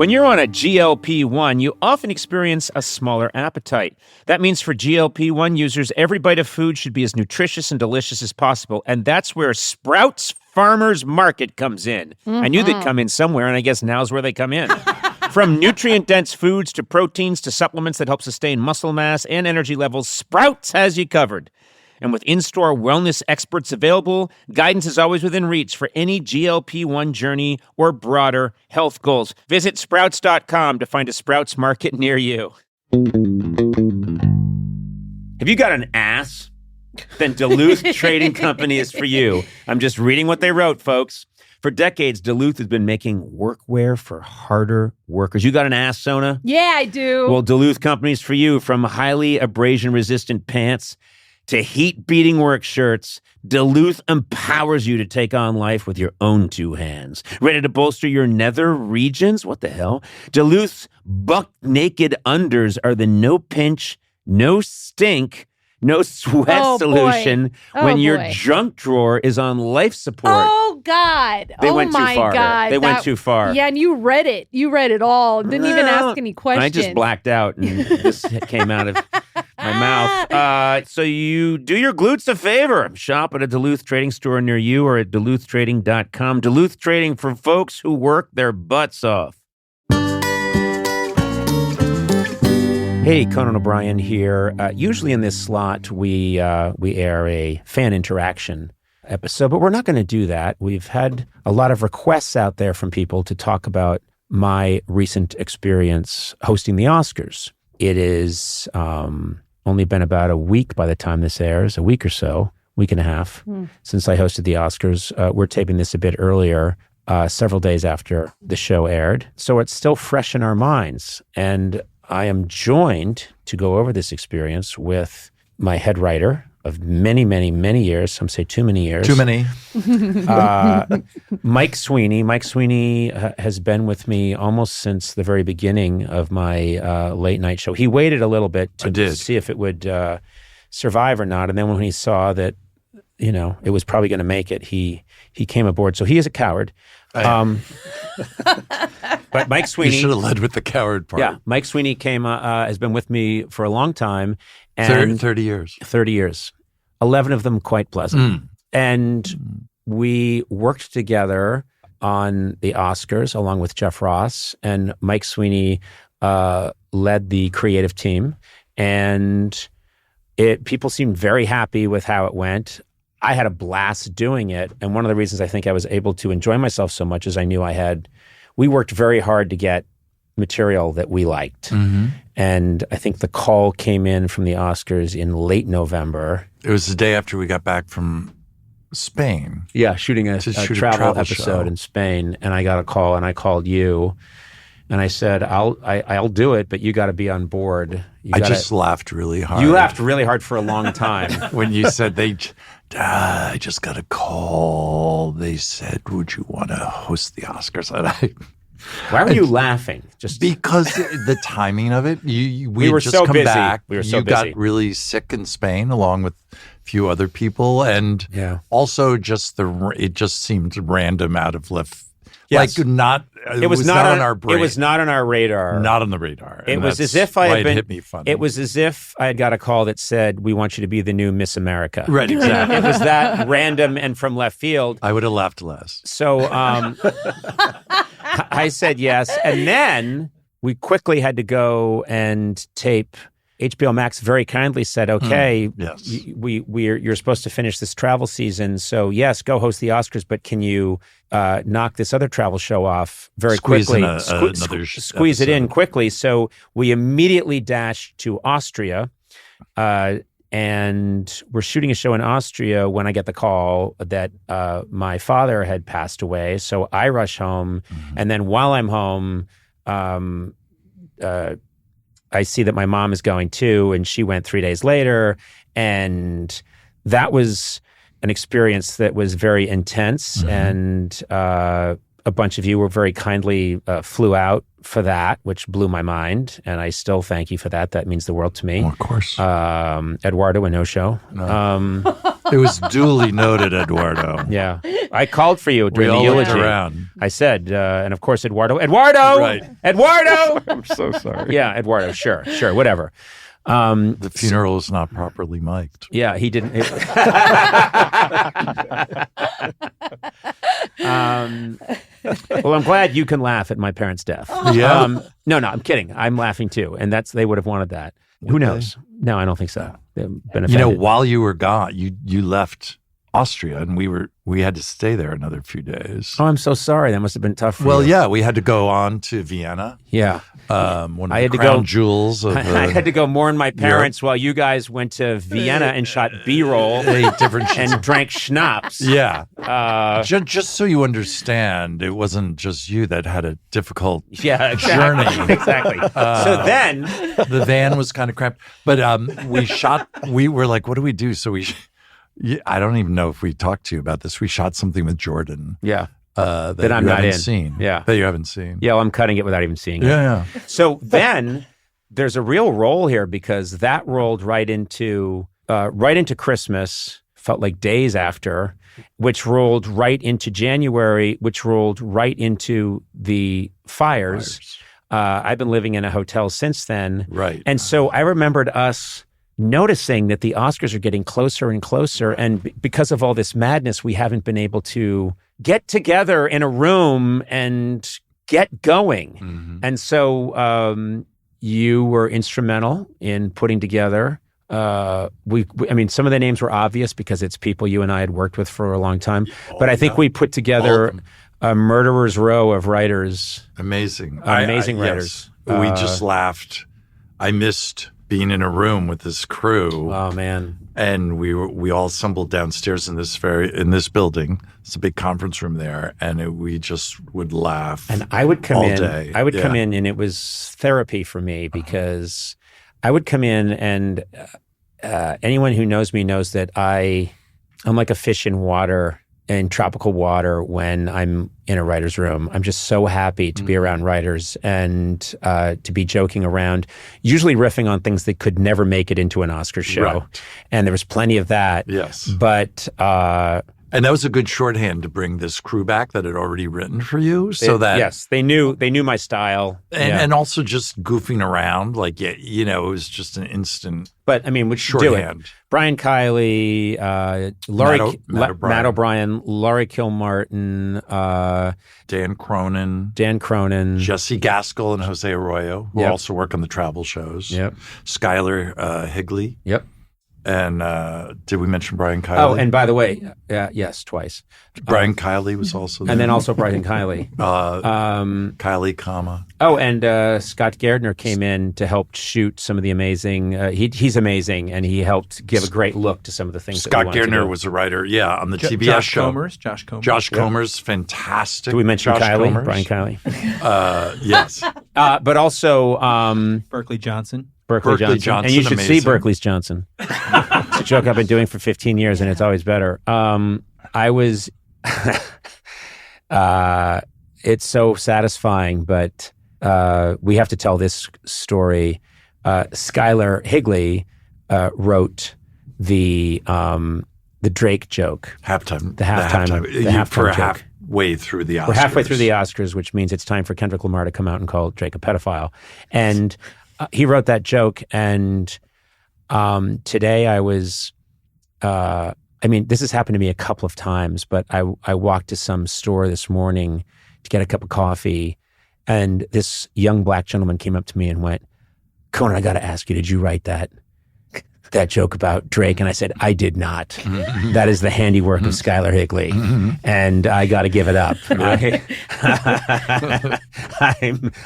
When you're on a GLP-1, you often experience a smaller appetite. That means for GLP-1 users, every bite of food should be as nutritious and delicious as possible, and that's where Sprouts Farmers Market comes in. I knew they'd come in somewhere, and I guess now's where they come in. From nutrient-dense foods to proteins to supplements that help sustain muscle mass and energy levels, Sprouts has you covered. And with in-store wellness experts available, guidance is always within reach for any GLP-1 journey or broader health goals. Visit Sprouts.com to find a Sprouts Market near you. Have you got an ass? Then Duluth Trading Company is for you. I'm just reading what they wrote, folks. For decades, Duluth has been making workwear for harder workers. You got an ass, Sona? Yeah, I do. Well, Duluth Company's for you. From highly abrasion-resistant pants to heat-beating work shirts, Duluth empowers you to take on life with your own two hands. Ready to bolster your nether regions? What the hell? Duluth's buck-naked unders are the no-pinch, no-stink, no sweat solution when your junk drawer is on life support. Oh, God. They went too far. God. They went too far. Yeah, and you read it. You read it all. Didn't even ask any questions. I just blacked out, and this came out of my mouth. So you do your glutes a favor. Shop at a Duluth Trading store near you or at duluthtrading.com. Duluth Trading for folks who work their butts off. Hey, Conan O'Brien here. Usually in this slot, we air a fan interaction episode, but we're not going to do that. We've had a lot of requests out there from people to talk about my recent experience hosting the Oscars. It is only been about a week by the time this airs, a week or so, week and a half, since I hosted the Oscars. We're taping this a bit earlier, several days after the show aired. So it's still fresh in our minds. And I am joined to go over this experience with my head writer of many, many, many years. Some say too many years. Too many. Mike Sweeney. Mike Sweeney has been with me almost since the very beginning of my late night show. He waited a little bit to see if it would survive or not. And then when he saw that, you know, it was probably going to make it, he came aboard. So he is a coward. But Mike Sweeney... You should have led with the coward part. Yeah, Mike Sweeney has been with me for a long time. And 30 years. 30 years. 11 of them quite pleasant. And we worked together on the Oscars along with Jeff Ross, and Mike Sweeney led the creative team. And people seemed very happy with how it went. I had a blast doing it. And one of the reasons I think I was able to enjoy myself so much is I knew we worked very hard to get material that we liked. And I think the call came in from the Oscars in late November. It was the day after we got back from Spain. Yeah, shooting a travel episode in Spain. And I got a call, and I called you. And I said, I'll do it, but you got to be on board. I just laughed really hard. You laughed really hard for a long time. When you said I just got a call. They said, would you want to host the Oscars? Why were you laughing? Just because the timing of it. We were just so come busy. back. We were so you busy. got really sick in Spain along with a few other people. And also it just seemed random out of left. Yes. It was not on our brain. It was not on our radar. Not on the radar. It was as if it hit me funny. It was as if I had got a call that said, "We want you to be the new Miss America." Right, exactly. It was that random and from left field. I would have laughed less. So I said yes, and then we quickly had to go and tape. HBO Max very kindly said, "Okay, you're supposed to finish this travel season, so yes, go host the Oscars, but can you knock this other travel show off very quickly? Squeeze it in quickly." So we immediately dashed to Austria, and we're shooting a show in Austria when I get the call that my father had passed away. So I rush home, and then while I'm home, I see that my mom is going too, and she went 3 days later. And that was an experience that was very intense. And a bunch of you were very kindly flew out for that, which blew my mind, and I still thank you for that. That means the world to me. Oh, of course. Eduardo, a no-show. No. It was duly noted, Eduardo. Yeah. I called for you during the all eulogy. looked around. I said, and of course, Eduardo! Right. Eduardo! I'm so sorry. Yeah, Eduardo, sure, whatever. The funeral is not properly mic'd. Yeah, he didn't. Well, I'm glad you can laugh at my parents' death. Yeah. No, I'm kidding. I'm laughing too, and they would have wanted that. Who knows? No, I don't think so. They've been offended. While you were gone, you left Austria, and we had to stay there another few days. Oh, I'm so sorry. That must have been tough for you. Well, yeah, we had to go on to Vienna. Yeah. One of the crown jewels of I had to go mourn my parents while you guys went to Vienna and shot B-roll and drank schnapps. Yeah. Just so you understand, it wasn't just you that had a difficult journey. Exactly. So then... The van was kind of cramped. But we were like, what do we do? So I don't even know if we talked to you about this. We shot something with Jordan. Yeah. That I'm you not haven't in. seen. Yeah. That you haven't seen. Yeah, well, I'm cutting it without even seeing it. Yeah. So then there's a real roll here because that rolled right into Christmas, felt like days after, which rolled right into January, which rolled right into the fires. I've been living in a hotel since then. Right. And so I remembered us noticing that the Oscars are getting closer and closer. And because of all this madness, we haven't been able to get together in a room and get going. Mm-hmm. And so you were instrumental in putting together. I mean, some of the names were obvious because it's people you and I had worked with for a long time. But I think we put together a murderer's row of writers. Amazing Writers. Yes. We just laughed. I missed being in a room with this crew. Oh man! And we all assembled downstairs in this building. It's a big conference room there, and we just would laugh. And I would come all in. day. I would come in, and it was therapy for me because I would come in, and anyone who knows me knows that I'm like a fish in water. In tropical water when I'm in a writer's room. I'm just so happy to be around writers and to be joking around, usually riffing on things that could never make it into an Oscar show. Right. And there was plenty of that. Yes. But... and that was a good shorthand to bring this crew back that had already written for you, yes, they knew my style, and also just goofing around, like it was just an instant. But I mean, we should shorthand. Do it. Brian Kiley, Matt O'Brien, Laurie Kilmartin, Dan Cronin, Jesse Gaskell, and Jose Arroyo, who also work on the travel shows. Yep. Skylar Higley. Yep. And did we mention Brian Kiley? Oh, and by the way, yes, twice. Brian Kiley was also there. And then also Brian Kiley. Kiley, comma. Oh, and Scott Gardner came in to help shoot some of the amazing. He's amazing, and he helped give a great look to some of the things. Scott Gardner was a writer, on the TBS show. Josh Comer's fantastic. Did we mention Josh Kiley? Comer's? Brian Kiley. Yes. But also Berkeley Johnson. Berkeley Johnson. And you should see Berkeley's Johnson. It's a joke I've been doing for 15 years, and it's always better. I was, it's so satisfying, but we have to tell this story. Skylar Higley wrote the Drake joke. The halftime joke. Halfway through the Oscars. We're halfway through the Oscars, which means it's time for Kendrick Lamar to come out and call Drake a pedophile. And he wrote that joke, and today I was, this has happened to me a couple of times, but I walked to some store this morning to get a cup of coffee, and this young black gentleman came up to me and went, "Conan, I got to ask you, did you write that joke about Drake?" And I said, "I did not. That is the handiwork of Skylar Higley, and I got to give it up.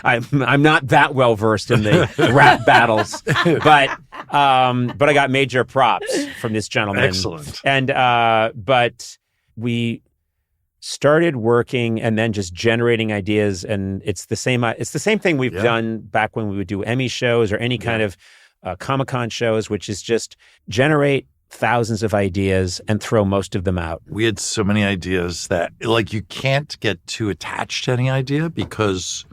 I'm not that well versed in the rap battles, but I got major props from this gentleman. Excellent. And but we started working and then just generating ideas, and it's the same thing we've done back when we would do Emmy shows or any kind of Comic-Con shows, which is just generate thousands of ideas and throw most of them out. We had so many ideas that, like, you can't get too attached to any idea because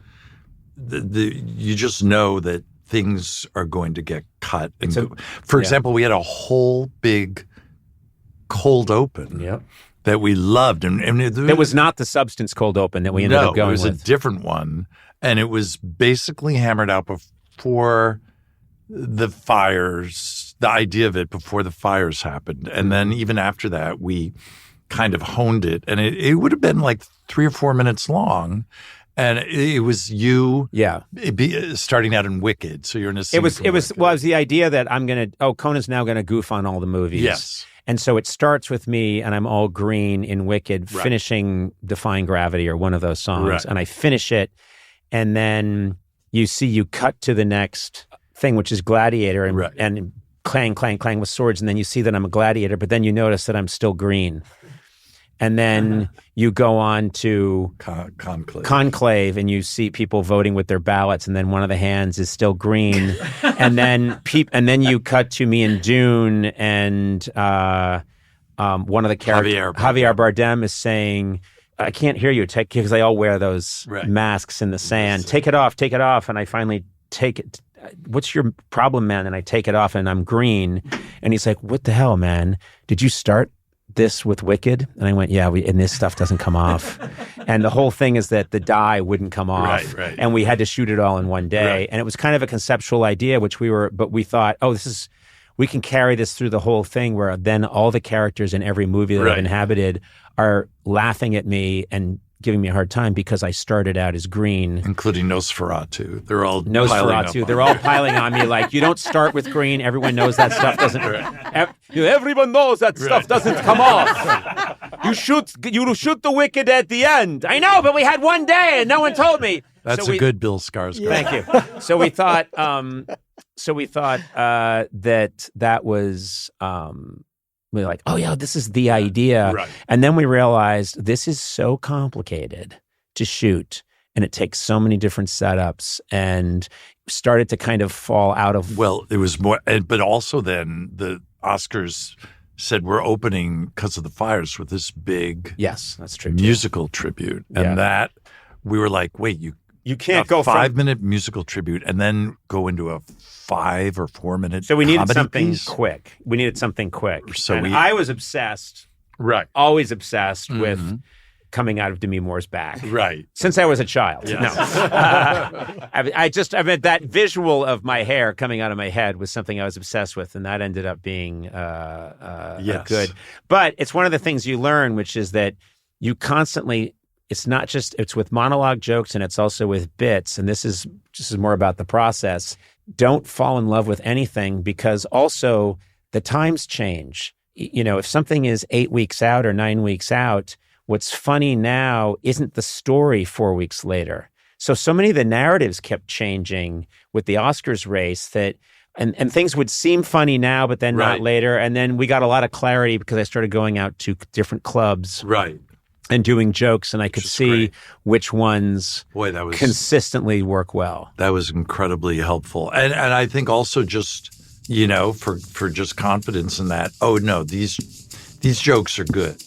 you just know that things are going to get cut. And for example, we had a whole big cold open that we loved. And it was not the Substance cold open that we ended up going with. No, it was a different one. And it was basically hammered out before the fires, the idea of it before the fires happened. And then even after that, we kind of honed it. And it would have been like 3 or 4 minutes long. And it was you starting out in Wicked. So you're in a scene It was the idea that Conan's now going to goof on all the movies. Yes. And so it starts with me and I'm all green in Wicked, finishing Defying Gravity or one of those songs. Right. And I finish it. And then you cut to the next thing, which is Gladiator and clang, clang, clang with swords. And then you see that I'm a gladiator, but then you notice that I'm still green. And then you go on to Conclave and you see people voting with their ballots. And then one of the hands is still green. And then you cut to me in Dune and one of the characters, Javier Bardem, is saying, I can't hear you because they all wear those masks in the sand. Take it off. And I finally take it. What's your problem, man? And I take it off and I'm green. And he's like, what the hell, man? Did you start this with Wicked? And I went, yeah, and this stuff doesn't come off. And the whole thing is that the dye wouldn't come off. Right. And we had to shoot it all in one day. Right. And it was kind of a conceptual idea, but we thought, we can carry this through the whole thing where then all the characters in every movie that I've inhabited are laughing at me and giving me a hard time because I started out as green. Including Nosferatu. They're all Nosferatu. They're all piling on me like, you don't start with green. Everyone knows that stuff doesn't... Everyone knows that stuff doesn't come off. You shoot the Wicked at the end. I know, but we had one day and no one told me. That's a good Bill Skarsgård. Thank you. So we thought that was... we were like, oh, yeah, this is the idea. Right. And then we realized this is so complicated to shoot, and it takes so many different setups, and started to kind of fall out of... Well, it was more... But also then the Oscars said we're opening, because of the fires, with this big... Yes, that's true. Musical tribute. And that, we were like, wait, you can't go 5-minute musical tribute and then go into a 5 or 4 minute. So we needed something piece. quick. So I was obsessed, always obsessed with coming out of Demi Moore's back, since I was a child. Yes. No, I mean that visual of my hair coming out of my head was something I was obsessed with, and that ended up being good. But it's one of the things you learn, which is that you constantly. It's with monologue jokes and it's also with bits. And this is more about the process. Don't fall in love with anything because also the times change. If something is 8 weeks out or 9 weeks out, what's funny now isn't the story 4 weeks later. So many of the narratives kept changing with the Oscars race that, and things would seem funny now, but then not later. And then we got a lot of clarity because I started going out to different clubs. And doing jokes, and I could see which ones consistently work well. That was incredibly helpful. And I think also just, for just confidence in that, oh, no, these jokes are good.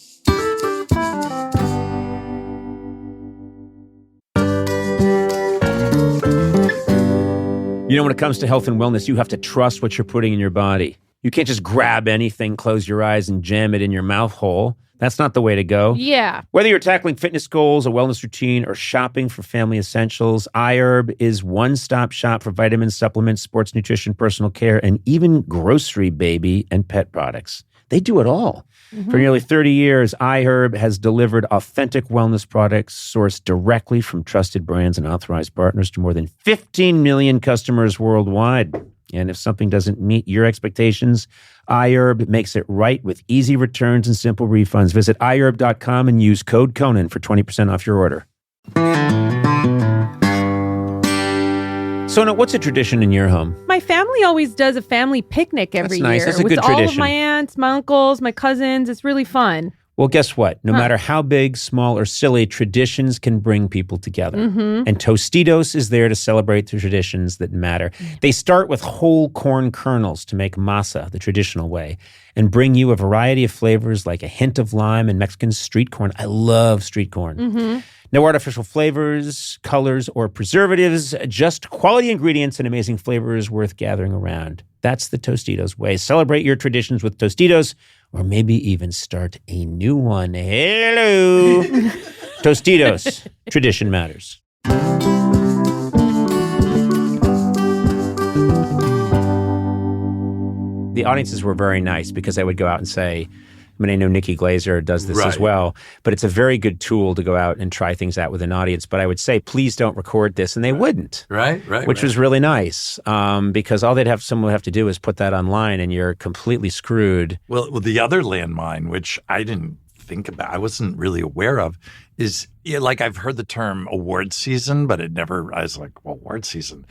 When it comes to health and wellness, you have to trust what you're putting in your body. You can't just grab anything, close your eyes, and jam it in your mouth hole. That's not the way to go. Yeah. Whether you're tackling fitness goals, a wellness routine, or shopping for family essentials, iHerb is one-stop shop for vitamins, supplements, sports nutrition, personal care, and even grocery, baby, and pet products. They do it all. Mm-hmm. For nearly 30 years, iHerb has delivered authentic wellness products sourced directly from trusted brands and authorized partners to more than 15 million customers worldwide. And if something doesn't meet your expectations, iHerb makes it right with easy returns and simple refunds. Visit iHerb.com and use code Conan for 20% off your order. Sona, what's a tradition in your home? My family always does a family picnic every That's nice. year. That's a with good all tradition. of my aunts, my uncles, my cousins. It's really fun. Well, guess what? No matter how big, small, or silly, traditions can bring people together. And Tostitos is there to celebrate the traditions that matter. They start with whole corn kernels to make masa the traditional way and bring you a variety of flavors like a hint of lime and Mexican street corn. I love street corn. No artificial flavors, colors, or preservatives, just quality ingredients and amazing flavors worth gathering around. That's the Tostitos way. Celebrate your traditions with Tostitos, or maybe even start a new one. Hello! Tostitos. Tradition matters. The audiences were very nice because I would go out and say, I mean, I know Nikki Glazer does this as well, but it's a very good tool to go out and try things out with an audience. But I would say, please don't record this, and they wouldn't. Which was really nice because all someone would have to do is put that online, and you're completely screwed. Well, the other landmine, which I didn't think about, I wasn't really aware of, is like I've heard the term award season, but I was like, well, award season.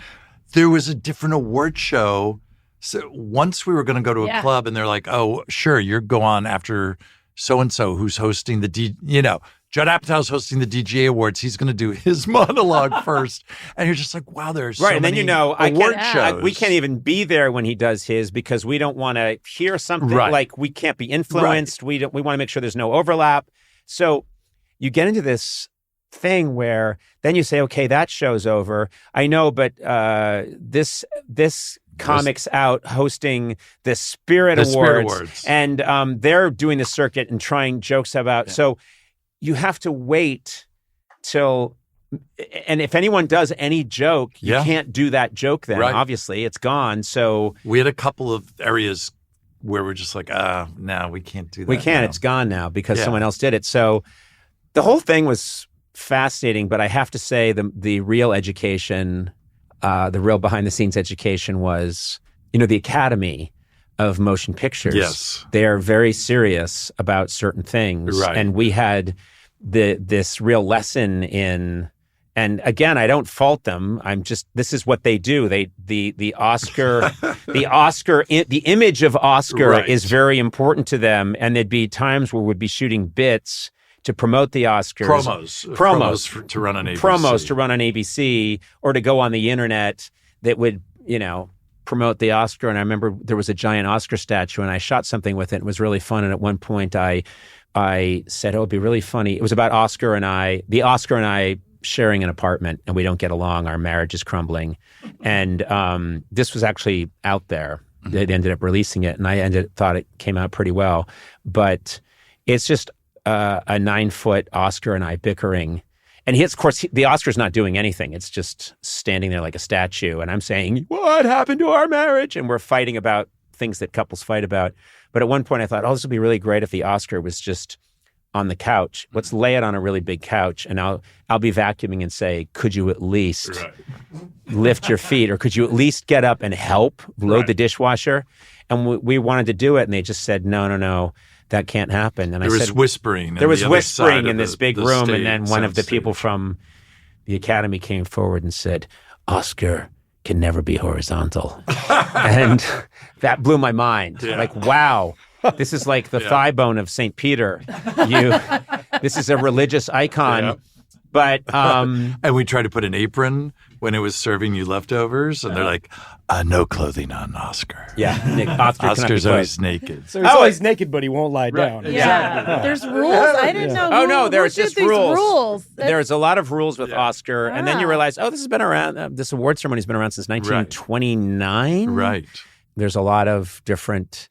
There was a different award show. So once we were going to go to a club and they're like, oh, sure, you're go on after so-and-so who's hosting the Judd Apatow's hosting the DGA Awards. He's going to do his monologue first. And you're just like, wow, there's so and many then award shows. We can't even be there when he does his because we don't want to hear something like we can't be influenced. We want to make sure there's no overlap. So you get into this thing where then you say, okay, that show's over. I know, but this comic's out hosting the Spirit Awards. And they're doing the circuit and trying jokes about. So you have to wait till, and if anyone does any joke, you can't do that joke then. Obviously, it's gone. So we had a couple of areas where we're just like, no, we can't do that. We can't. now. It's gone now because someone else did it. So the whole thing was fascinating, but I have to say the real education, the real behind-the-scenes education was, the Academy of Motion Pictures. Yes. They are very serious about certain things. And we had this real lesson in, and again, I don't fault them. this is what they do. The Oscar, the image of Oscar is very important to them. And there'd be times where we'd be shooting bits to promote the Oscars. Promos to run on ABC. Promos to run on ABC or to go on the internet that would, promote the Oscar. And I remember there was a giant Oscar statue and I shot something with it. It was really fun. And at one point I said, it'd be really funny. It was about the Oscar and I sharing an apartment and we don't get along. Our marriage is crumbling. And this was actually out there. They ended up releasing it and I thought it came out pretty well. But it's just a 9-foot Oscar and I bickering. And the Oscar's not doing anything. It's just standing there like a statue. And I'm saying, what happened to our marriage? And we're fighting about things that couples fight about. But at one point I thought, this would be really great if the Oscar was just on the couch. Let's lay it on a really big couch and I'll be vacuuming and say, could you at least lift your feet or could you at least get up and help load the dishwasher? And we wanted to do it and they just said, no. That can't happen. And there was whispering. There was whispering in this big room, and then one of the people from the Academy came forward and said, Oscar can never be horizontal. And that blew my mind. Like, wow, this is like the thigh bone of St. Peter. This is a religious icon. But and we tried to put an apron when it was serving you leftovers, and they're like, no clothing on Oscar. Oscar's always naked. So he's always naked, but he won't lie down. Yeah. There's rules. I didn't know. There's just rules. That's... There's a lot of rules with Oscar, and then you realize, this has been around. This award ceremony's been around since 1929. Right. There's a lot of different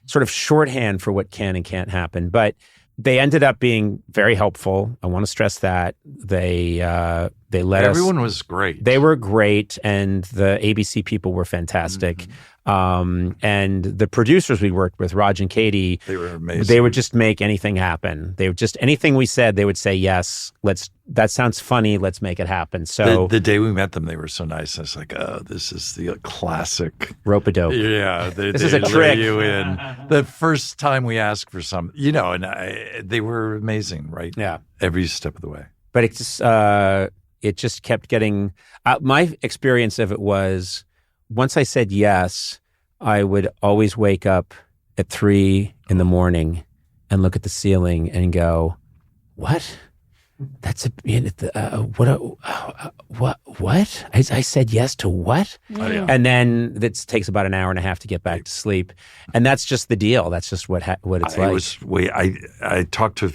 sort of shorthand for what can and can't happen, but they ended up being very helpful. I want to stress that. They let us. Everyone was great. They were great, and the ABC people were fantastic. And the producers we worked with, Raj and Katie, they were amazing. They would just make anything happen. They would just, anything we said, they would say, yes, that sounds funny, let's make it happen. So the day we met them, they were so nice. I was like, this is the classic rope-a-dope. Yeah. This is a trick. You in. The first time we asked for some, and they were amazing, right? Yeah. Every step of the way. But it just kept getting, my experience of it was, once I said yes, I would always wake up at 3 a.m. and look at the ceiling and go, what? That's what? I said yes to what? Oh, yeah. And then it takes about an hour and a half to get back to sleep. And that's just the deal. That's just what it's like. I talked to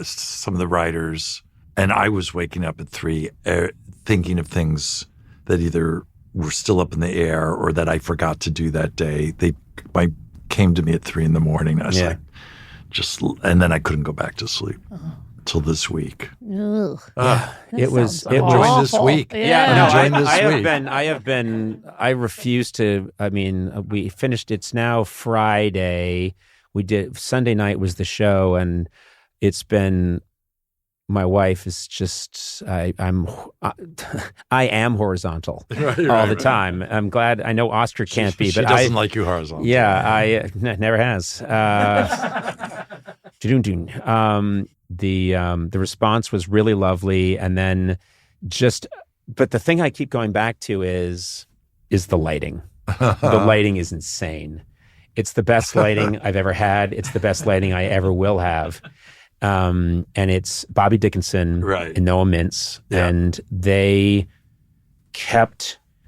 some of the writers, and I was waking up at 3 thinking of things that either were still up in the air or that I forgot to do that day. They came to me at 3 a.m. I was like, and then I couldn't go back to sleep. Till this week. It was enjoying this week. I refuse to. I mean, we finished. It's now Friday. We did Sunday night was the show, and it's been. My wife is just. I am horizontal all the time. I'm glad. I know Oscar can't be, but she doesn't like you horizontal. Yeah, never has. The response was really lovely, and then but the thing I keep going back to is the lighting. The lighting is insane. It's the best lighting I've ever had. It's the best lighting I ever will have. And it's Bobby Dickinson and Noah Mintz, and they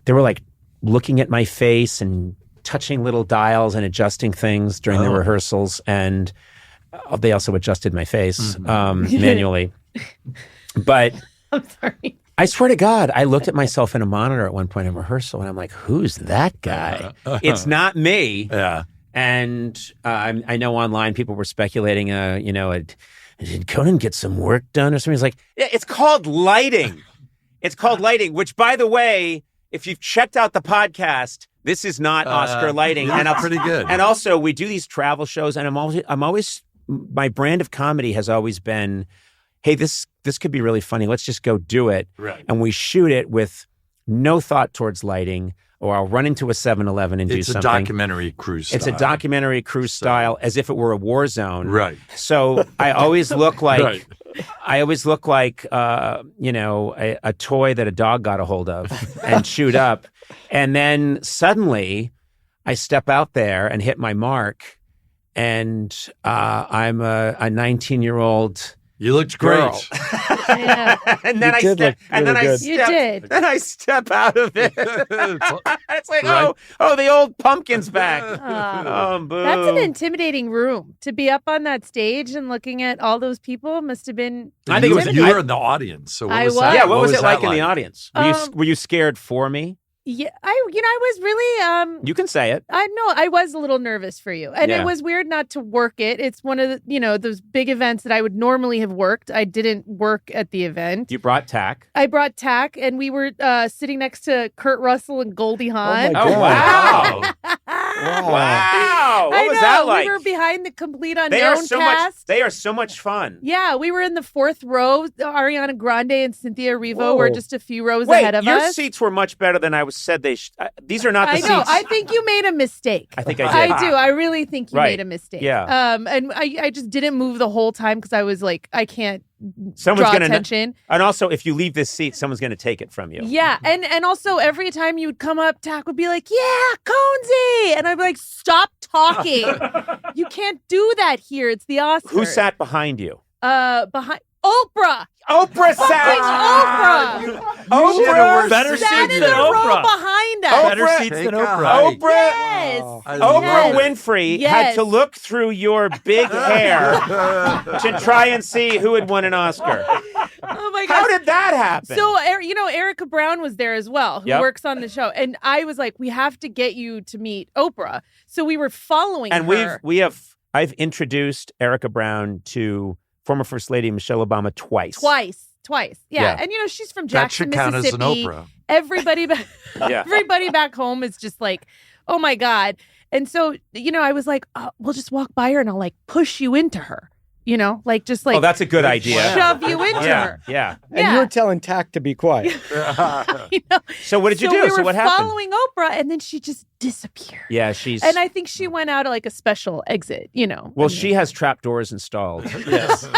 were like looking at my face and touching little dials and adjusting things during the rehearsals, and they also adjusted my face manually. But I'm sorry. I swear to God, I looked at myself in a monitor at one point in rehearsal, and I'm like, who's that guy? It's not me. Yeah. And I know online people were speculating, did Conan get some work done or something? He's like, yeah, it's called lighting. It's called lighting, which, by the way, if you've checked out the podcast, this is not Oscar lighting. And pretty good. And also, we do these travel shows, and I'm always my brand of comedy has always been, hey, this could be really funny. Let's just go do it. Right. And we shoot it with no thought towards lighting, or I'll run into a 7-Eleven and do something. It's a documentary cruise style. It's a documentary cruise style, as if it were a war zone. Right. So I always look like a toy that a dog got a hold of and chewed up. And then suddenly I step out there and hit my mark, and I'm a 19-year-old You looked girl. great. Yeah. And then I step out of it. It's like, the old pumpkin's back. Boo. That's an intimidating room to be up on that stage and looking at all those people. Must have been. I think you were in the audience. So what was that? Yeah, what was it like that in the audience? Were you scared for me? Yeah, I was really. You can say it. I was a little nervous for you, and it was weird not to work it. It's one of the, those big events that I would normally have worked. I didn't work at the event. You brought tack. I brought tack, and we were sitting next to Kurt Russell and Goldie Hawn. Oh wow! Wow! What was that like? We were behind the Complete Unknown cast. They are so much fun. Yeah, we were in the fourth row. Ariana Grande and Cynthia Erivo were just a few rows ahead of us. Your seats were much better than I said they should. These are not the seats. I know. I think you made a mistake. I think I did. I do. I really think you made a mistake. Yeah. And I just didn't move the whole time because I was like, I can't draw attention. And also, if you leave this seat, someone's going to take it from you. Yeah. And also, every time you would come up, Tack would be like, yeah, Conesy. And I'd be like, stop talking. You can't do that here. It's the Oscars. Who sat behind you? Behind Oprah. Oprah sat. Oprah. Oprah. Better sat seats in than the row Oprah. behind us. Better seats than Oprah. Oprah. Yes. Oprah Winfrey had to look through your big hair to try and see who had won an Oscar. Oh my God. How did that happen? So, Erica Brown was there as well, who works on the show. And I was like, we have to get you to meet Oprah. So we were following her. And I've introduced Erica Brown to former First Lady Michelle Obama twice. Yeah. And she's from Jackson, that should count Mississippi. as an Oprah. Everybody back home is just like, oh my God. And so, I was like, we'll just walk by her and I'll like push you into her. Oh, that's a good idea. Shove you into her. Yeah. And you're telling Tack to be quiet. So what did you do? So what happened? Following Oprah, and then she just disappeared. Yeah, and I think she went out at like a special exit. Well, she has trapdoors installed. Yes.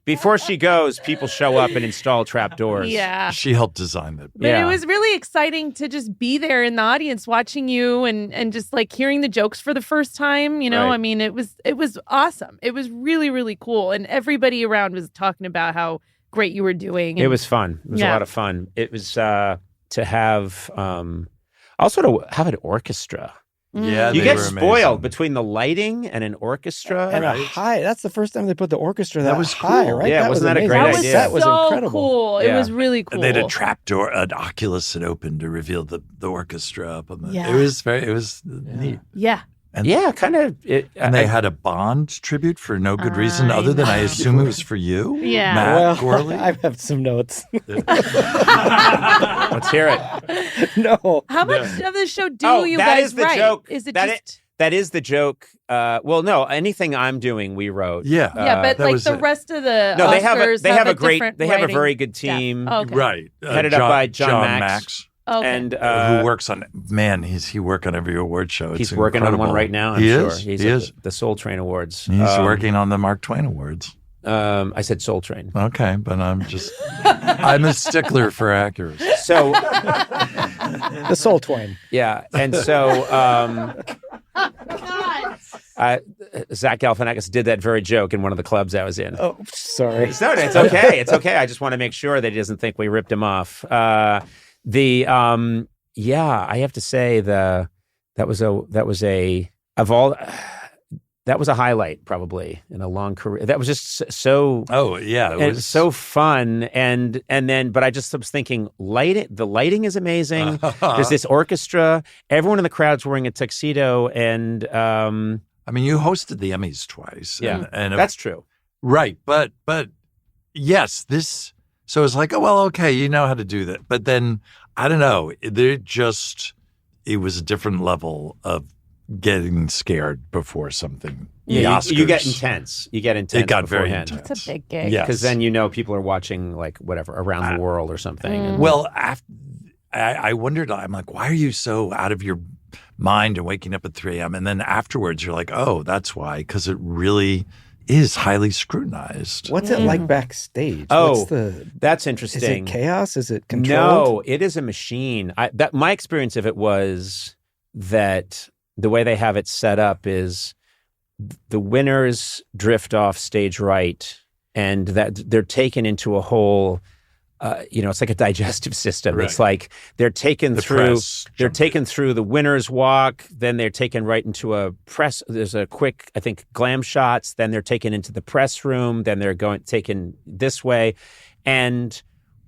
before she goes, people show up and install trapdoors. Yeah. She helped design that. But it was really exciting to just be there in the audience watching you and just like hearing the jokes for the first time. You know, Right. I mean, it was awesome. It was really, really cool. And everybody around was talking about how great you were doing. It was fun. It was a lot of fun. It was to have also to have an orchestra. Yeah, You they get were spoiled amazing. between the lighting and an orchestra. And a high. That's the first time they put the orchestra that was high, cool. right? Yeah, that wasn't that a amazing. great That was idea? That was so incredible. cool. Yeah. It was really cool. And they had a trap door, an Oculus that opened to reveal the orchestra up on the. Yeah. It was neat. Yeah. And, Yeah, kind of. and they had a Bond tribute for no good reason other than I assume it was for you. Yeah. Matt Well, Gorley. I have some notes. Let's hear it. No. How much of the show do Oh, you that guys is the write? joke. Is it That just... That is the joke. Well, no, anything I'm doing, we wrote. Yeah. Yeah, but that like was the it. rest of the No, Oscars they have a different they have a writing very good staff. team. Oh, okay. Right. Headed up by John Max. Okay. And Who works on, man, he work on every award show. It's he's working on one incredible. right now, I'm He sure. is? He's He at is. the Soul Train Awards. He's working on the Mark Twain Awards. I said Soul Train. Okay, but I'm a stickler for accuracy. So, The Soul Twin. yeah. And so Zach Galifianakis did that very joke in one of the clubs I was in. Oh, sorry. No, it's okay. It's okay. I just want to make sure that he doesn't think we ripped him off. I have to say that was a highlight probably in a long career. That was just so. Oh yeah, It was so fun, and then, but I just was thinking, the lighting is amazing. There's this orchestra. Everyone in the crowd's wearing a tuxedo, and I mean, you hosted the Emmys twice. yeah, and that's true. right. But yes, this. So it's like, oh well, okay, you know how to do that. But then I don't know. It was a different level of getting scared before something. Yeah, The you get Oscars. intense. You get intense. It got very beforehand. intense. It's a big gig. Yeah. Because then people are watching like whatever around the world or something. And- Well, I wondered. I'm like, why are you so out of your mind and waking up at 3 a.m. And then afterwards, you're like, oh, that's why, because it really is highly scrutinized. What's it like backstage? Oh, What's that's is interesting. it chaos? Is it controlled? No, it is a machine. My experience of it was that the way they have it set up is the winners drift off stage right, and that they're taken into a whole. It's like a digestive system. Right. It's like they're taken The through. press They're jump. taken through the winner's walk. Then they're taken right into a press. There's a quick, I think, glam shots. Then they're taken into the press room. Then they're taken this way, and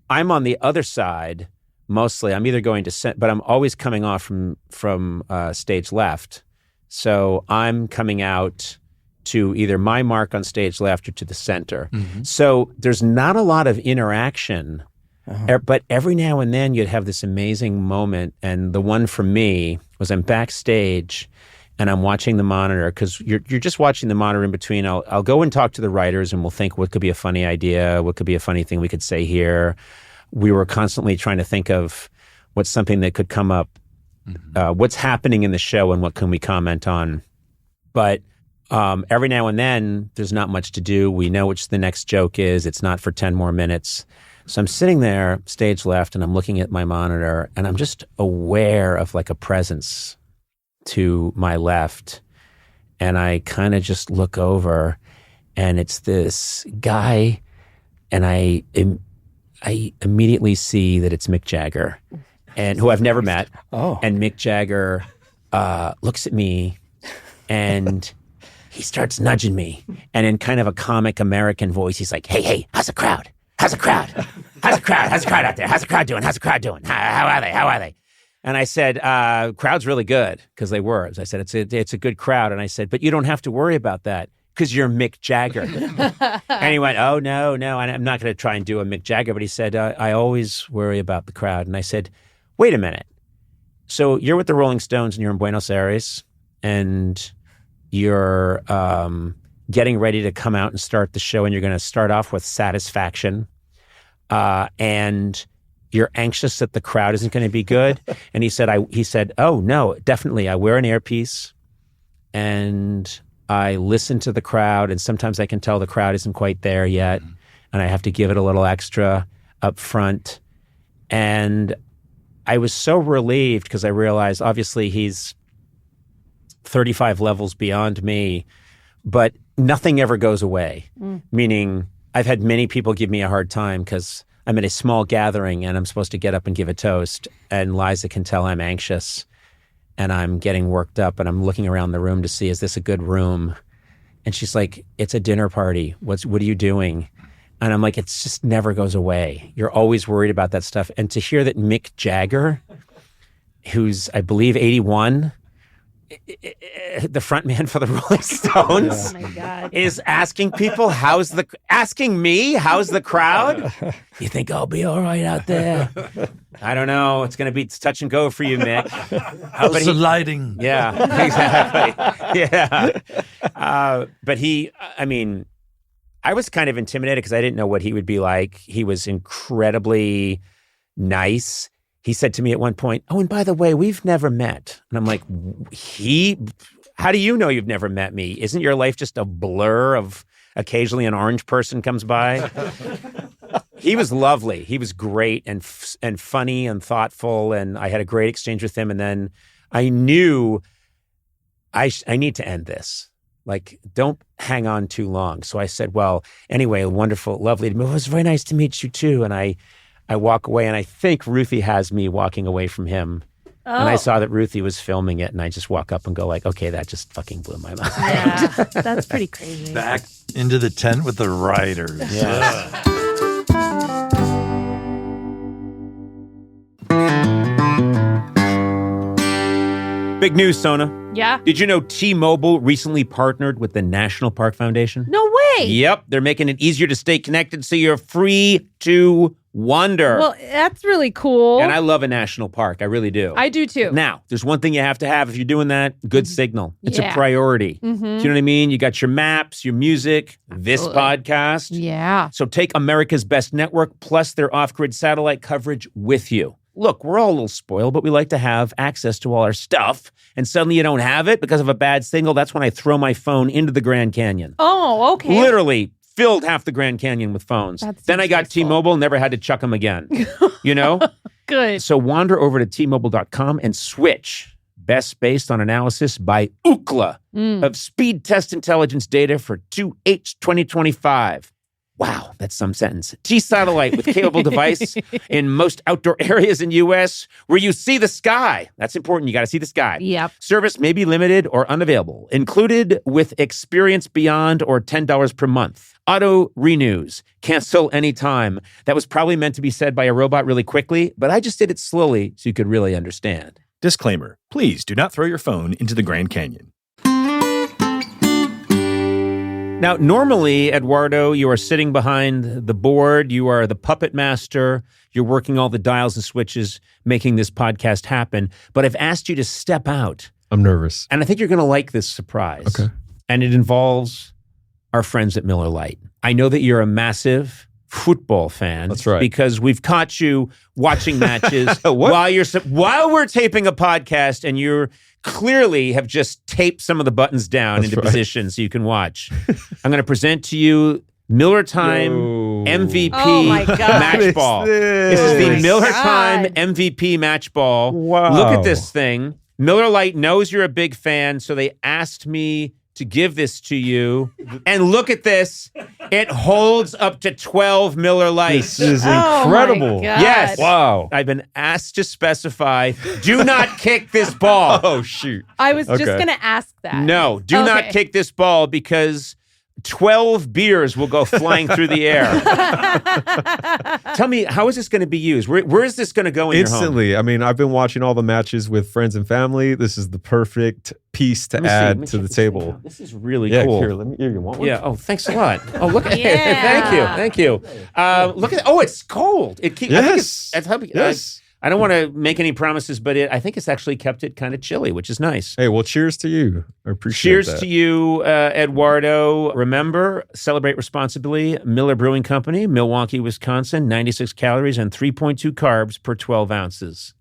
I'm on the other side. Mostly, I'm either going to, but I'm always coming off from stage left. So I'm coming out to either my mark on stage left or to the center. Mm-hmm. So there's not a lot of interaction, but every now and then you'd have this amazing moment. And the one for me was I'm backstage and I'm watching the monitor, because you're just watching the monitor in between. I'll go and talk to the writers and we'll think what could be a funny idea, what could be a funny thing we could say here. We were constantly trying to think of what's something that could come up, what's happening in the show and what can we comment on. But every now and then, there's not much to do. We know which the next joke is. It's not for 10 more minutes. So I'm sitting there, stage left, and I'm looking at my monitor, and I'm just aware of like a presence to my left. And I kind of just look over, and it's this guy, and I immediately see that it's Mick Jagger, and who I've never met. Oh. And Mick Jagger looks at me, and he starts nudging me, and in kind of a comic American voice, he's like, "Hey, how's the crowd? How's the crowd? How's the crowd? How's the crowd out there? How's the crowd doing? How's the crowd doing? How are they? How are they?" And I said, "Crowd's really good," because they were. As I said, it's a good crowd. And I said, "But you don't have to worry about that, because you're Mick Jagger." And he went, "Oh, no. And I'm not going to try and do a Mick Jagger." But he said, "I always worry about the crowd." And I said, "Wait a minute. So you're with the Rolling Stones and you're in Buenos Aires and you're getting ready to come out and start the show, and you're going to start off with Satisfaction. And you're anxious that the crowd isn't going to be good." And he said, "Oh, no, definitely. I wear an earpiece and I listen to the crowd, and sometimes I can tell the crowd isn't quite there yet. and I have to give it a little extra up front. And I was so relieved because I realized obviously he's 35 levels beyond me, but nothing ever goes away. Meaning I've had many people give me a hard time because I'm at a small gathering and I'm supposed to get up and give a toast, and Liza can tell I'm anxious and I'm getting worked up and I'm looking around the room to see, is this a good room? And she's like, it's a dinner party. What are you doing? And I'm like, it just never goes away. You're always worried about that stuff. And to hear that Mick Jagger, who's, I believe, 81, the front man for the Rolling Stones, Oh my God. is asking people, asking me, how's the crowd? You think I'll be all right out there? I don't know. It's going to be touch and go for you, Mick. How's the lighting? Yeah, exactly. Yeah. But I was kind of intimidated because I didn't know what he would be like. He was incredibly nice. He said to me at one point, oh, and by the way, we've never met. And I'm like, how do you know you've never met me? Isn't your life just a blur of occasionally an orange person comes by? He was lovely. He was great and funny and thoughtful. And I had a great exchange with him. And then I knew I need to end this. Like, don't hang on too long. So I said, well, anyway, wonderful, lovely. It was very nice to meet you too. And I walk away, and I think Ruthie has me walking away from him. Oh. And I saw that Ruthie was filming it, and I just walk up and go like, okay, that just fucking blew my mind. Yeah, that's pretty crazy. Back into the tent with the writers. Yeah. Big news, Sona. Yeah. Did you know T-Mobile recently partnered with the National Park Foundation? No way. Yep, they're making it easier to stay connected so you're free to wander. Well, that's really cool. And I love a national park. I really do. I do too. Now, there's one thing you have to have if you're doing that, good signal. It's Yeah. a priority. Mhm. Do you know what I mean? You got your maps, your music, this Absolutely. podcast. Yeah. So take America's Best Network plus their off-grid satellite coverage with you. Look, we're all a little spoiled, but we like to have access to all our stuff. And suddenly you don't have it because of a bad signal. That's when I throw my phone into the Grand Canyon. Oh, okay. Literally filled half the Grand Canyon with phones. That Then I seems got useful. T-Mobile, never had to chuck them again. You know? Good. So wander over to T-Mobile.com and switch. Best based on analysis by Ookla of speed test intelligence data for 2H 2025. Wow, that's some sentence. T-Satellite with capable device in most outdoor areas in U.S. where you see the sky. That's important. You got to see the sky. Yep. Service may be limited or unavailable. Included with Experience Beyond or $10 per month. Auto renews. Cancel anytime. That was probably meant to be said by a robot really quickly, but I just did it slowly so you could really understand. Disclaimer, please do not throw your phone into the Grand Canyon. Now, normally, Eduardo, you are sitting behind the board. You are the puppet master. You're working all the dials and switches, making this podcast happen. But I've asked you to step out. I'm nervous. And I think you're going to like this surprise. Okay. And it involves our friends at Miller Lite. I know that you're a massive football fan. That's right. Because we've caught you watching matches while we're taping a podcast, and you're clearly have just taped some of the buttons down into position so you can watch. I'm going to present to you Miller Time MVP Oh my God. match ball. This is Oh the my Miller God. Time MVP match ball. Wow. Look at this thing. Miller Lite knows you're a big fan, so they asked me to give this to you. And look at this. It holds up to 12 Miller Lights. This is Oh my incredible. God. Yes. Wow. I've been asked to specify, do not kick this ball. Oh, shoot. I was just Okay. going to ask that. No, do not Okay. kick this ball because 12 beers will go flying through the air. Tell me, how is this going to be used? Where is this going to go in your home? Instantly. I mean, I've been watching all the matches with friends and family. This is the perfect piece to Let me see. add Let me to check the this thing table. out. This is really Yeah, cool. here, you want one? Yeah. Oh, thanks a lot. Oh, look at Yeah. Thank you. Look at. Oh, it's cold. It keeps. Yes. Yes. I don't want to make any promises, but I think it's actually kept it kind of chilly, which is nice. Hey, well, cheers to you. I appreciate Cheers that. to you, Eduardo. Remember, celebrate responsibly. Miller Brewing Company, Milwaukee, Wisconsin. 96 calories and 3.2 carbs per 12 ounces.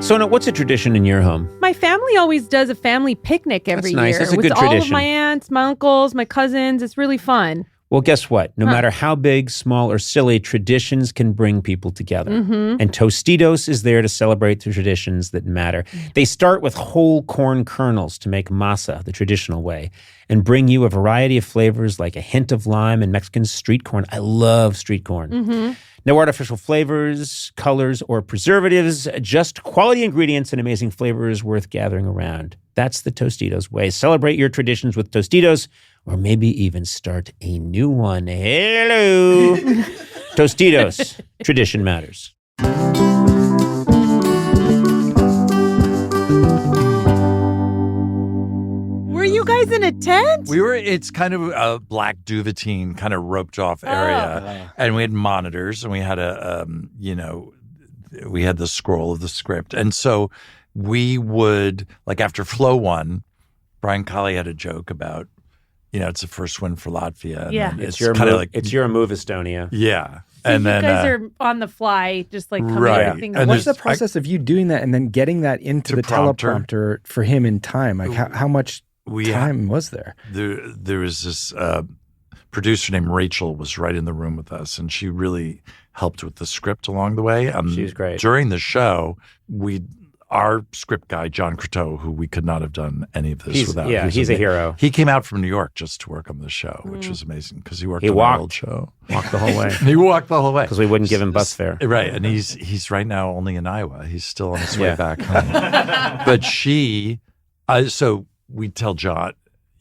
Sona, what's a tradition in your home? My family always does a family picnic every That's nice. year That's a with good all of tradition. my aunts, my uncles, my cousins. It's really fun. Well, guess what? No matter how big, small, or silly, traditions can bring people together. And Tostitos is there to celebrate the traditions that matter. They start with whole corn kernels to make masa the traditional way and bring you a variety of flavors like a hint of lime and Mexican street corn. I love street corn. No artificial flavors, colors, or preservatives, just quality ingredients and amazing flavors worth gathering around. That's the Tostitos way. Celebrate your traditions with Tostitos, or maybe even start a new one. Hello! Tostitos. Tradition matters. Were you guys in a tent? It's kind of a black duvetine kind of roped off area. And we had monitors and we had we had the scroll of the script. And so we would, like after Flow 1, Brian Colley had a joke about, it's the first win for Latvia. And Yeah. It's your move, it's your move, Estonia. Yeah. So And you then guys are on the fly, just like coming Right. up with things. And What's the there's- process of you doing that and then getting that into To the prompter. teleprompter for him in time? Like how much time was there? There was this producer named Rachel was right in the room with us, and she really helped with the script along the way. She was great. During the show, our script guy, John Croteau, who we could not have done any of this without. He's a hero. He came out from New York just to work on the show, which was amazing because he worked on walked. the old show. Walked the whole way. He walked the whole way. Because we wouldn't give him bus fare. Right, and he's right now only in Iowa. He's still on his way back home. But so we'd tell John,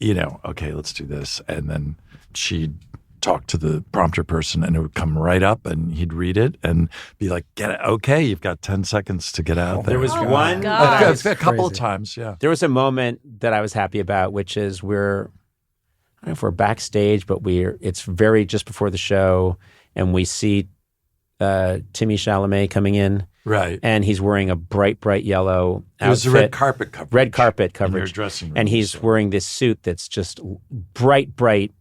okay, let's do this, and then she'd talk to the prompter person, and it would come right up, and he'd read it and be like, "Get it? Okay, you've got 10 seconds to get out there." There was Oh, one. my God. a couple of Crazy. times, yeah. There was a moment that I was happy about, which is I don't know if we're backstage, but it's very just before the show, and we see Timmy Chalamet coming in, Right. and he's wearing a bright yellow outfit. It was the red carpet coverage. Red carpet in your coverage. dressing room. And he's so, wearing this suit that's just bright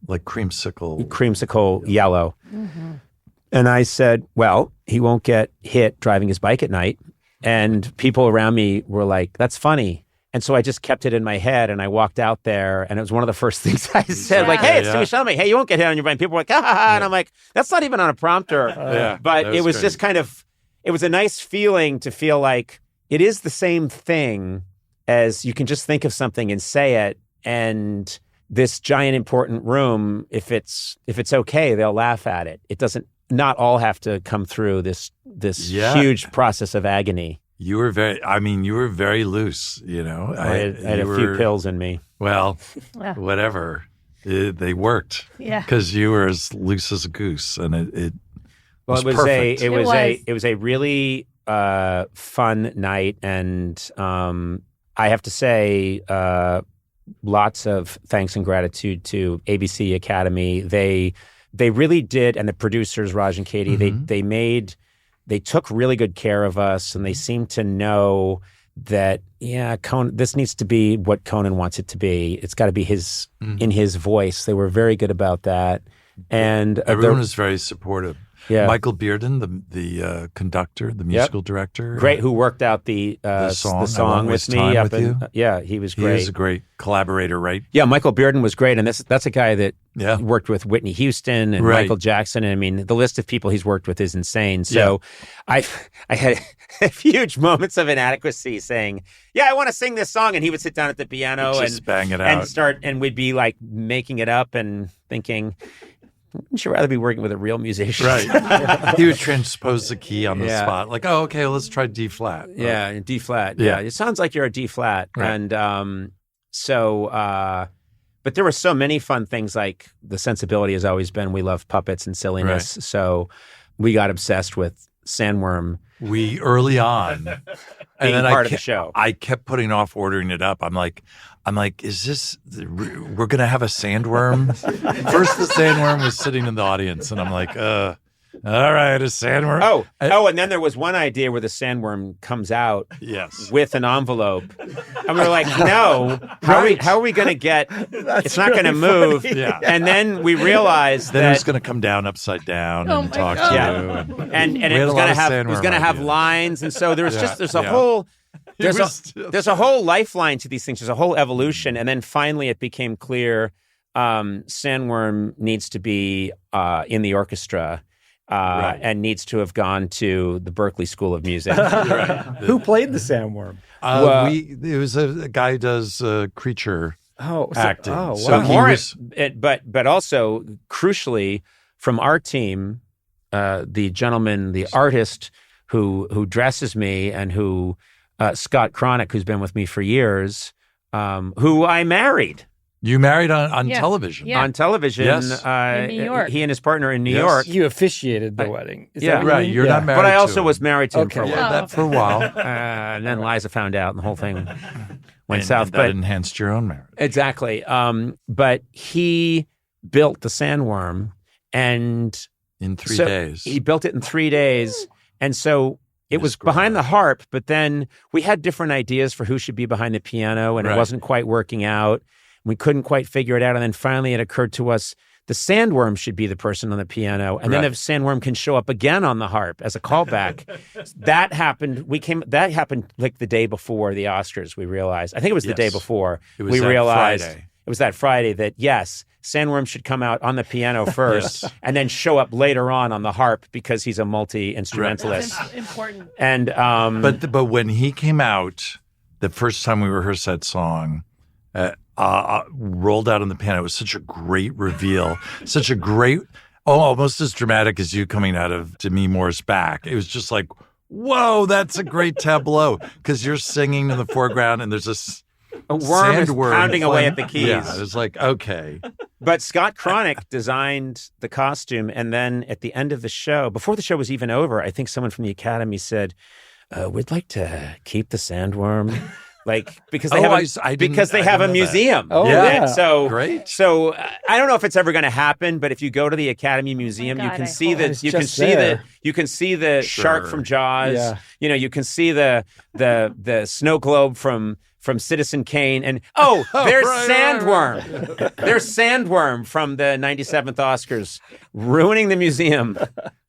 like creamsicle yellow. And I said, well, he won't get hit driving his bike at night. And people around me were like, that's funny. And so I just kept it in my head, and I walked out there, and it was one of the first things I said, like, hey, it's Timmy Chalamet. Hey, you won't get hit on your bike. And people were like, ha, ha, ha. And I'm like, that's not even on a prompter. But that it was great. just kind of, it was a nice feeling to feel like it is the same thing as you can just think of something and say it, and this giant important room, if it's okay, they'll laugh at it. It doesn't not all have to come through this huge process of agony. You were very loose, I had a few pills in me. Well, Yeah. whatever. They worked. Yeah. Because you were as loose as a goose, and it was perfect. It was a really fun night, and I have to say, lots of thanks and gratitude to ABC Academy. They really did, and the producers Raj and Katie. They took really good care of us, and they seemed to know that Conan, this needs to be what Conan wants it to be. It's got to be in his voice. They were very good about that, and everyone was very supportive. Yeah. Michael Bearden, the conductor, the musical director. Great, who worked out the song, song with me. Time up with in, you. Yeah, he was He great. is a great collaborator, right? Yeah, Michael Bearden was great, and that's a guy that Yeah. worked with Whitney Houston and Right. Michael Jackson. And I mean, the list of people he's worked with is insane. So I had huge moments of inadequacy saying, yeah, I want to sing this song. And he would sit down at the piano Just bang it out. and we'd be like making it up and thinking, wouldn't you rather be working with a real musician? Right. He would transpose the key on the Yeah. spot. Like, oh, okay, well, let's try D flat. Yeah, D flat. Yeah. Yeah, it sounds like you're a D flat. Right. And but there were so many fun things. Like the sensibility has always been we love puppets and silliness. Right. So we got obsessed with Sandworm We early on, being and then part of the show. I kept putting off ordering it up. I'm like, is this? We're gonna have a sandworm? First, the sandworm was sitting in the audience, and I'm like, all right, a sandworm. And then there was one idea where the sandworm comes out Yes. with an envelope, and we were like, no, how are we going to get? It's not going to move. Yeah. And then we realized Then it that was going to come down upside down Oh and my talk God. to you. and We it had was a going lot to of have sandworm have ideas. lines, and so there was Yeah, there's a yeah. whole there's a whole lifeline to these things. There's a whole evolution, and then finally it became clear Sandworm needs to be in the orchestra. And needs to have gone to the Berklee School of Music. Who played the sandworm? It was a guy who does creature acting. Oh, wow. So but also crucially from our team, the gentleman, the artist who dresses me and who Scott Cronick, who's been with me for years, who I married. You married on television. Yeah. On television, Yes. In New York. He and his partner in New York. You officiated the wedding. Is yeah. that what Right, you mean? you're not married But I to also him. was married to him Okay. for a while. Yeah, that for a while. And then Liza found out, and the whole thing went And south. that But enhanced your own marriage. exactly. But he built the Sandworm, and In 3 so days. he built it in 3 days, and so it was behind the harp. But then we had different ideas for who should be behind the piano, and it Right. wasn't quite working out. We couldn't quite figure it out, and then finally it occurred to us the Sandworm should be the person on the piano, and then Right. if Sandworm can show up again on the harp as a callback. That happened. That happened like the day before the Oscars. We realized. I think it was the day Yes. before. It was we that realized Friday. it was that Friday that yes, Sandworm should come out on the piano first, Yes. and then show up later on the harp because he's a multi-instrumentalist. That's important. And But when he came out, the first time we rehearsed that song, rolled out on the piano, it was such a great reveal, such a great, almost as dramatic as you coming out of Demi Moore's back. It was just like, whoa, that's a great tableau because you're singing in the foreground and there's this a worm is sandworm pounding away flying- at the keys. Yeah, it was like, okay. But Scott Cronick designed the costume, and then at the end of the show, before the show was even over, I think someone from the Academy said, "We'd like to keep the Sandworm." Like because they Oh, have I didn't- because they I have a didn't know that. museum. Oh, Yeah. yeah. So Great. So I don't know if it's ever going to happen, but if you go to the Academy Museum, God, you can I see hope. that It's you can just see there. you can see the shark Sure. from Jaws. Yeah. You know, you can see the snow globe from Citizen Kane, and there's right, Sandworm. There's Sandworm from the 97th Oscars, ruining the museum,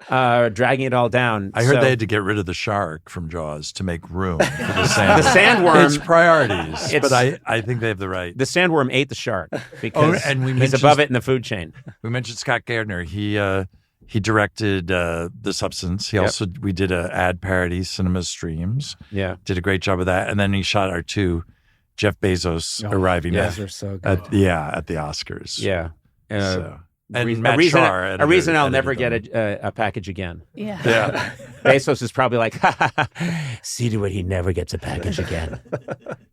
dragging it all down. I heard So they had to get rid of the shark from Jaws to make room for the sandworm. the Sandworm. It's priorities, It's- but I think they have the right. The Sandworm ate the shark because and we he's mentioned- above it in the food chain. We mentioned Scott Gardner. He directed The Substance. We did a ad parody, Cinema Streams. Yeah. Did a great job of that, and then he shot our two Jeff Bezos arriving Those are so good. at the Oscars. Yeah. So. And a Matt reason, Shar a reason I'll edited never them. get a package again. Yeah. Yeah. Bezos is probably like, see to it he never gets a package again.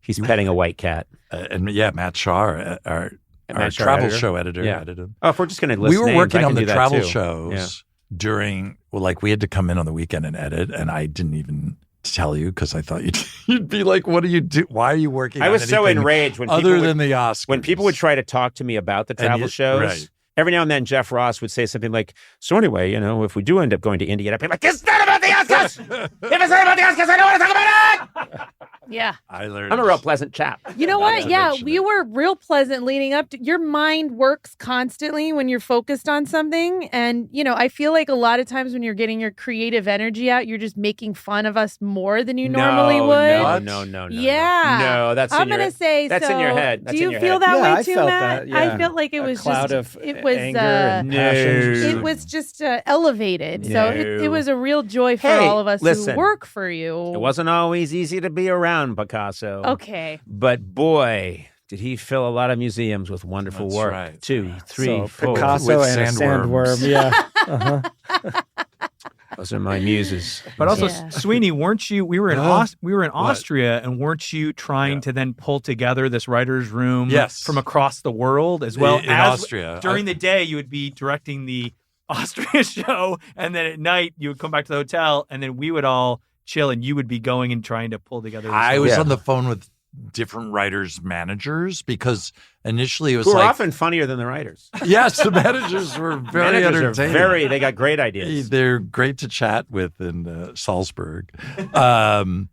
He's petting a white cat. And yeah, Matt Shar, our Matt Shar, travel editor? show editor, Yeah. edited. Oh, if we're just going to list We were names, working I on can the do that travel too. shows during, we had to come in on the weekend and edit, and I didn't even tell you because I thought you'd be like, what do you do? Why are you working I on was so anything enraged when other people than the Oscars. when people would try to talk to me about the travel shows. right. Every now and then, Jeff Ross would say something like, "So anyway, if we do end up going to India, I'd be like, it's not about the Oscars. If it's not about the Oscars, I don't want to talk about it." Yeah. I learned. I'm a real pleasant chap. You know Not what? to Yeah, mention you it. were real pleasant leading up to your mind works constantly when you're focused on something. And, I feel like a lot of times when you're getting your creative energy out, you're just making fun of us more than you normally would. No. Yeah. No, that's I'm in your gonna say that's so. in your head. That's Do in you your feel head. that Yeah, way I too, felt Matt? that, yeah. I felt like it A was cloud just of it was anger and passion. it was just elevated. So it No. was a real joy for Hey, all of us listen. who work for you. It wasn't always easy to be around Picasso. Okay. But boy, did he fill a lot of museums with wonderful That's work. right. 2, 3, So 4. Picasso With and a sandworms. sandworm. Yeah. Those are my muses. But also, Yeah. Sweeney, weren't you? We were in What? Austria, and weren't you trying to then pull together this writers' room Yes. from across the world as well? In as Austria. during the day, you would be directing the Austria show, and then at night you would come back to the hotel, and then we would all chill, and you would be going and trying to pull together. This I was Yeah. on the phone with different writers' managers because initially it was Who are like, often funnier than the writers. yes, the managers were very Managers are entertaining. they got great ideas. They're great to chat with in Salzburg. And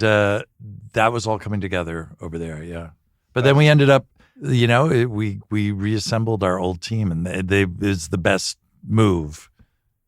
that was all coming together over there. Yeah, but then we ended up, we reassembled our old team, and it was the best move.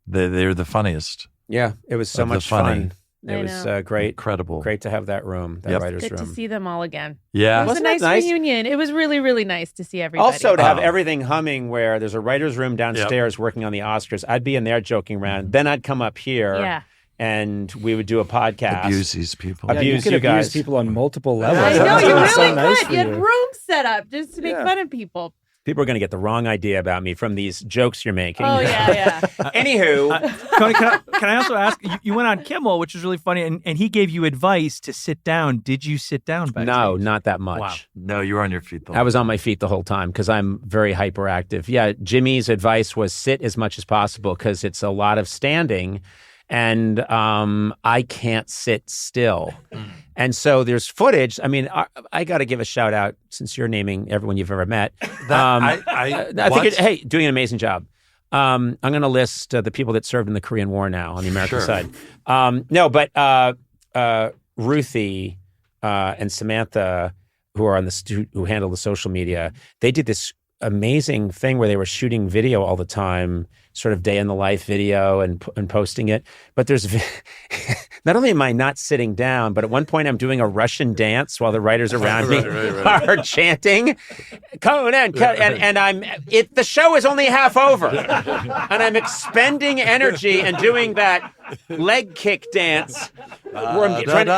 They're the funniest. Yeah, it was so Of the much funny. fun. It was great. Incredible. Great to have that room, that writer's Good room. to see them all again. Yeah. It was Wasn't a it nice nice? reunion. It was really, really nice to see everybody. Also, to have everything humming where there's a writer's room downstairs working on the Oscars. I'd be in there joking around. Then I'd come up here and we would do a podcast. Abuse these people. Abuse you you could abuse guys. people on multiple levels. I know, That you was really so nice could. for You had you. rooms set up just to make fun of people. People are going to get the wrong idea about me from these jokes you're making. Oh, yeah. Anywho. Connie, can I also ask, you went on Kimmel, which was really funny, and he gave you advice to sit down. Did you sit down backstage? No, not that much. Wow. No, you were on your feet the whole I was on my feet the whole time because I'm very hyperactive. Yeah, Jimmy's advice was sit as much as possible because it's a lot of standing and I can't sit still. And so there's footage. I mean, I got to give a shout out since you're naming everyone you've ever met. I think, hey, doing an amazing job. I'm going to list the people that served in the Korean War now on the American side. No, but Ruthie and Samantha, who are on who handle the social media, they did this amazing thing where they were shooting video all the time, sort of day in the life video and posting it. But there's not only am I not sitting down, but at one point I'm doing a Russian dance while the writers around me are chanting, Conan, and the show is only half over, and I'm expending energy and doing that leg kick dance. Where I'm trying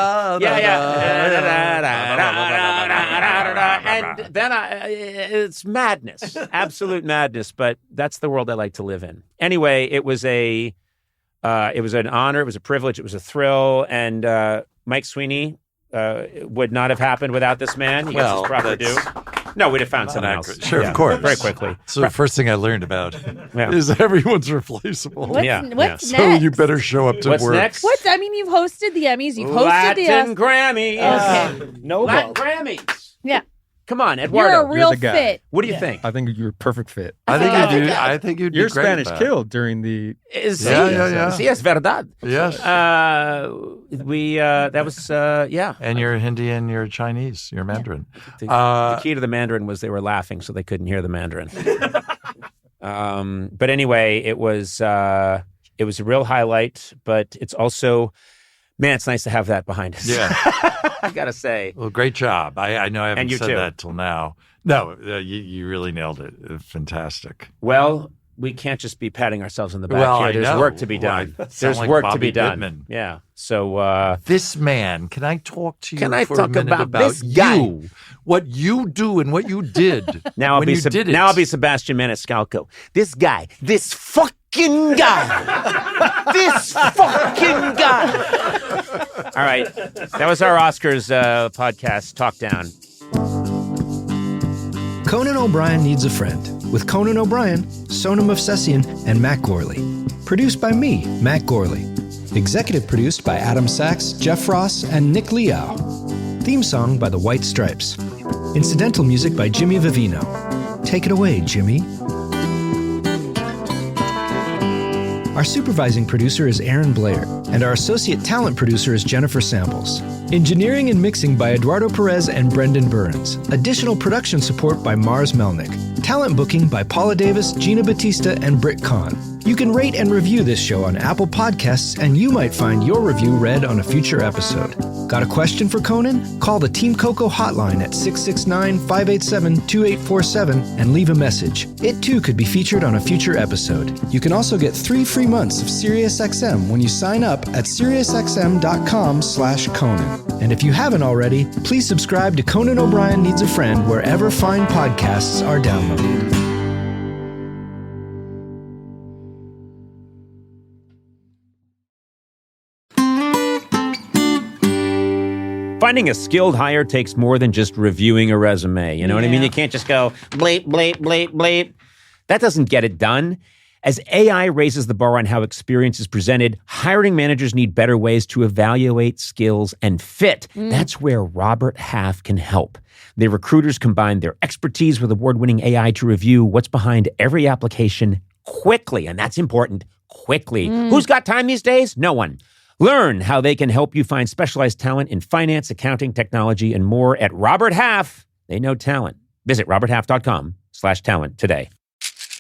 and then it's madness, absolute madness. But that's the world I like to live in. Anyway, it was an honor, it was a privilege, it was a thrill, and Mike Sweeney would not have happened without this man. He gets his proper due. No, we'd have found someone else. Sure, of course. Very quickly. So the first thing I learned about is everyone's replaceable. What's next? So you better show up to What's work. next? I mean, you've hosted the Emmys. You've hosted Latin the Grammys. Okay. Latin Grammys. Yeah. Come on, Eduardo. You're a real the guy. fit. What do you think? I think you're a perfect fit. I think you'd be Your great Spanish at that. killed during the. Yeah. Sí, es verdad. Yes. That was, And you're Hindi and you're Chinese. You're Mandarin. The key to the Mandarin was they were laughing, so they couldn't hear the Mandarin. But anyway, it was a real highlight, but it's also, man, it's nice to have that behind us. Yeah. I got to say. Well, great job. I know I haven't And you said too. that till now. No, you really nailed it. Fantastic. Well, we can't just be patting ourselves on the back Well, here. I There's know. work to be Well, done. I sound There's like work to Bobby be done. Pittman. Yeah. So This man, can I talk to you Can I for talk a minute about this you? guy? What you do and what you did now I'll when be you did it. now I'll be Sebastian Maniscalco. This guy, this fucking guy, this fucking guy. All right, that was our Oscars podcast talk down. Conan O'Brien Needs a Friend with Conan O'Brien, Sona Movsesian, and Matt Gorley. Produced by me, Matt Gorley. Executive produced by Adam Sachs, Jeff Ross, and Nick Liao. Theme song by the White Stripes. Incidental music by Jimmy Vivino. Take it away, Jimmy. Our supervising producer is Aaron Blair, and our associate talent producer is Jennifer Samples. Engineering and mixing by Eduardo Perez and Brendan Burns. Additional production support by Mars Melnick. Talent booking by Paula Davis, Gina Batista, and Britt Kahn. You can rate and review this show on Apple Podcasts, and you might find your review read on a future episode. Got a question for Conan? Call the Team Coco hotline at 669-587-2847 and leave a message. It too could be featured on a future episode. You can also get 3 free months of SiriusXM when you sign up at SiriusXM.com/Conan. And if you haven't already, please subscribe to Conan O'Brien Needs a Friend wherever fine podcasts are downloaded. Finding a skilled hire takes more than just reviewing a resume. You know what I mean? You can't just go bleep, bleep, bleep, bleep. That doesn't get it done. As AI raises the bar on how experience is presented, hiring managers need better ways to evaluate skills and fit. That's where Robert Half can help. Their recruiters combine their expertise with award-winning AI to review what's behind every application quickly, and that's important, quickly. Who's got time these days? No one. Learn how they can help you find specialized talent in finance, accounting, technology, and more at Robert Half. They know talent. Visit roberthalf.com/talent today.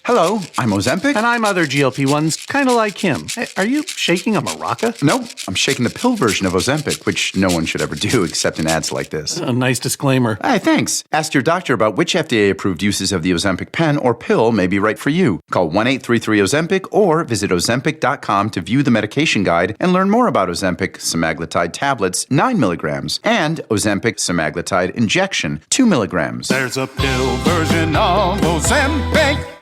Hello, I'm Ozempic. And I'm other GLP-1s, kind of like him. Hey, are you shaking a maraca? No, I'm shaking the pill version of Ozempic, which no one should ever do except in ads like this. A nice disclaimer. Hey, thanks. Ask your doctor about which FDA-approved uses of the Ozempic pen or pill may be right for you. Call 1-833-OZEMPIC or visit Ozempic.com to view the medication guide and learn more about Ozempic semaglutide tablets, 9 milligrams, and Ozempic semaglutide injection, 2 milligrams. There's a pill version of Ozempic.